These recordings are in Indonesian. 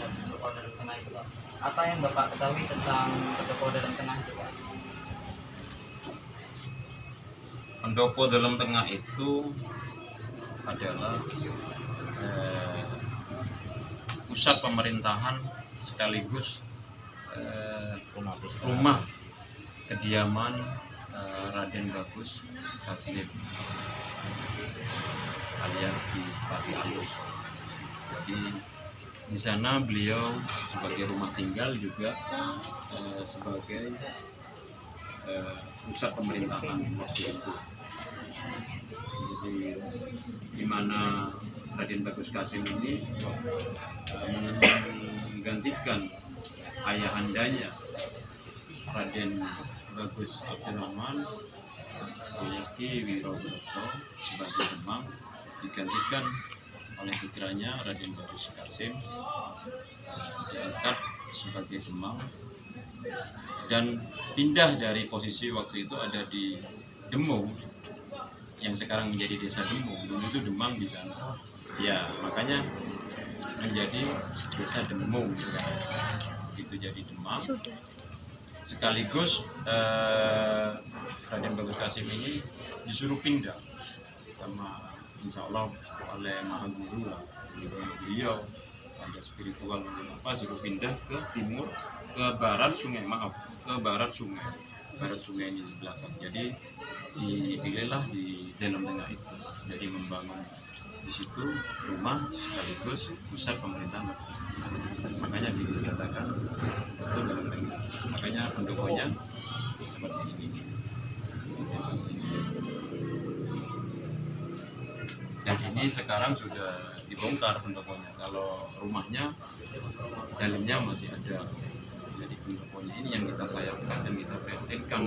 pendopo dalam tengah itu Pak. Apa yang Bapak ketahui tentang pendopo dalam tengah itu Pak? Pendopo dalam tengah itu adalah pusat pemerintahan sekaligus rumah kediaman Raden Bagus Kasim alias Ki Sepati Alus. Jadi di sana beliau sebagai rumah tinggal juga sebagai pusat pemerintahan waktu itu. Jadi di mana Raden Bagus Kasim ini menggantikan ayahandanya Raden Bagus Abdurrahman alias Ki Wirobroto sebagai Demang, digantikan oleh putranya Raden Bagus Kasim diangkat sebagai Demang dan pindah dari posisi waktu itu ada di Demung yang sekarang menjadi desa Demung. Dulu itu Demang di sana. Ya, makanya menjadi desa Demung sekarang. Itu jadi Demang. Sekaligus Raden Bagus Kasim ini disuruh pindah sama insya Allah oleh Maha Guru lah, beliau ada spiritual apa, suruh pindah ke timur, ke barat sungai, ke barat sungai ini di belakang. Jadi dipilihlah di dalam tengah itu, jadi membangun di situ rumah sekaligus pusat pemerintahan. Makanya dikatakan itu dalam tengah. Makanya pendoponya seperti ini. Dan ini sekarang sudah dibongkar pendoponya. Kalau rumahnya dalamnya masih ada. Jadi pendoponya ini yang kita sayangkan dan kita prihatinkan.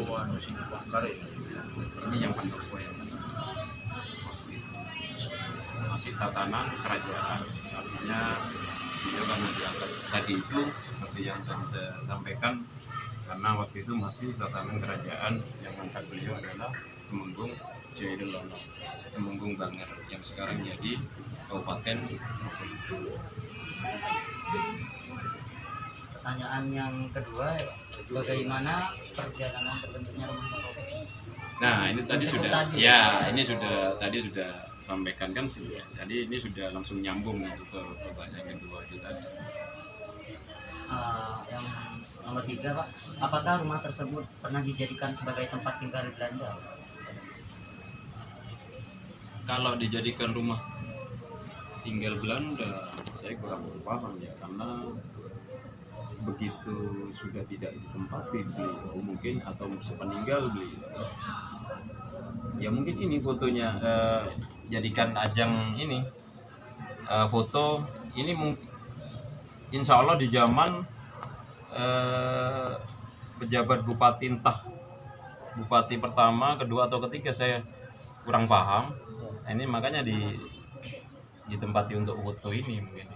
Ini yang pendopo yang waktu itu masih tatanan kerajaan. Artinya beliau karena diangkat tadi itu seperti yang tadi saya sampaikan, karena waktu itu masih tatanan kerajaan. Yang angkat beliau adalah Temenggung Jairelono, Temenggung Banger yang sekarang jadi Kabupaten Probolinggo. Pertanyaan yang kedua, bagaimana perjalanan terbentuknya rumah pendopo? Nah, ini tadi Cukup sudah tadi. ya, ini tadi sudah sampaikan kan sih. Jadi ini sudah langsung nyambung gitu ke pertanyaan kedua itu tadi. Yang nomor 3 Pak, apakah rumah tersebut pernah dijadikan sebagai tempat tinggal Belanda? Kalau dijadikan rumah tinggal Belanda, saya kurang paham ya, karena begitu sudah tidak ditempati beliau mungkin, atau sepeninggal beliau ya mungkin ini fotonya jadikan ajang ini foto ini mungkin insya Allah di zaman pejabat bupati, entah bupati pertama, kedua atau ketiga, saya kurang paham. Ini makanya ditempati untuk foto ini mungkin.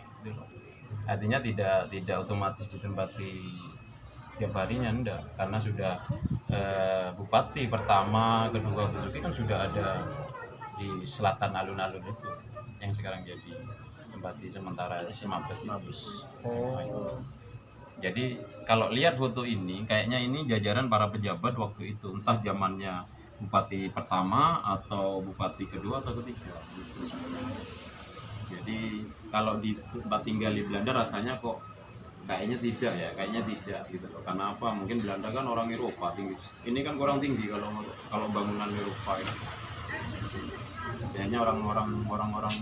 Artinya tidak otomatis ditempati setiap harinya, enggak, karena sudah bupati pertama, kedua, ketiga kan sudah ada di selatan alun-alun itu yang sekarang jadi tempati sementara Mabes. Oh. Jadi kalau lihat foto ini kayaknya ini jajaran para pejabat waktu itu, entah zamannya bupati pertama atau bupati kedua atau ketiga. Jadi kalau di tempat tinggal di Belanda rasanya kok kayaknya tidak ya, gitu loh. Karena apa? Mungkin Belanda kan orang Eropa tinggi. Ini kan kurang tinggi kalau bangunan Eropa ini. Biasanya orang-orang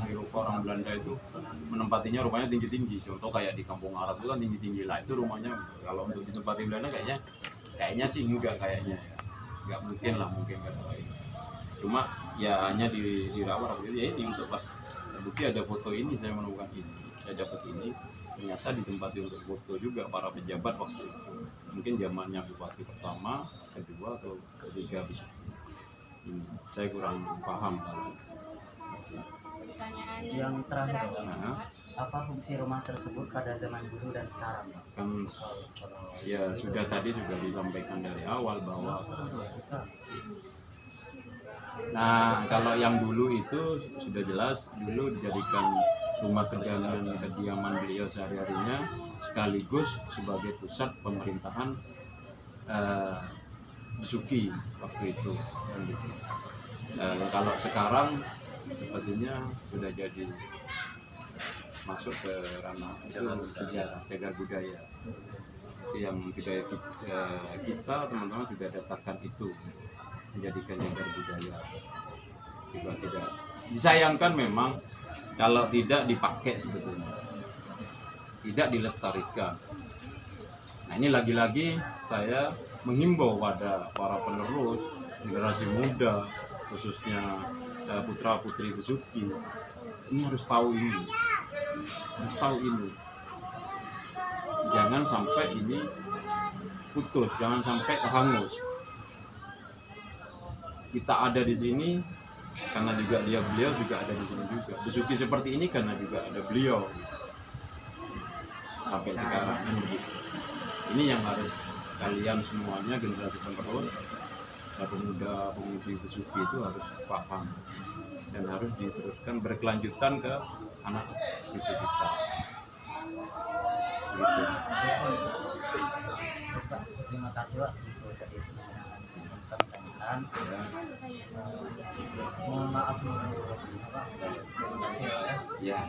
Eropa, orang Belanda itu menempatinya rupanya tinggi-tinggi. Contoh kayak di kampung Arab itu kan tinggi-tinggi lah. Itu rumahnya kalau untuk ditempati Belanda kayaknya sih enggak, kayaknya ya. Enggak mungkin lah, mungkin kata ini. Cuma ya hanya dirawat waktu itu ya ini untuk pas bukti ada foto ini, saya menemukan ini, saya dapat ini, ternyata ditempati untuk foto juga para pejabat waktu itu. Mungkin zamannya bupati pertama, kedua atau ketiga bisa. Saya kurang paham kalau. Yang terakhir Pak, apa fungsi rumah tersebut pada zaman dulu dan sekarang Pak? Kan ya sudah disampaikan dari awal bahwa nah kalau yang dulu itu sudah jelas dulu dijadikan rumah kediaman beliau sehari-harinya, sekaligus sebagai pusat pemerintahan Besuki waktu itu kan gitu. Kalau sekarang sepertinya sudah jadi masuk ke ranah itu sejarah cagar budaya. Yang budaya kita teman-teman sudah daftarkan itu menjadikan cagar budaya. Juga tidak disayangkan memang kalau tidak dipakai sebetulnya, tidak dilestarikan. Nah ini lagi-lagi saya menghimbau pada para penerus generasi muda, khususnya putra putri Besuki, ini harus tahu ini, jangan sampai ini putus, jangan sampai hangus. Kita ada di sini karena juga beliau juga ada di sini juga. Besuki seperti ini karena juga ada beliau sampai sekarang kan begitu. Ini yang harus kalian semuanya generasi penerus, pemuda pemudi Besuki itu harus paham dan harus diteruskan berkelanjutan ke anak cucu kita. Gitu. Pak, terima kasih Pak itu tadi pertanyaan. Mohon maaf Pak. Terima kasih Pak. Ya.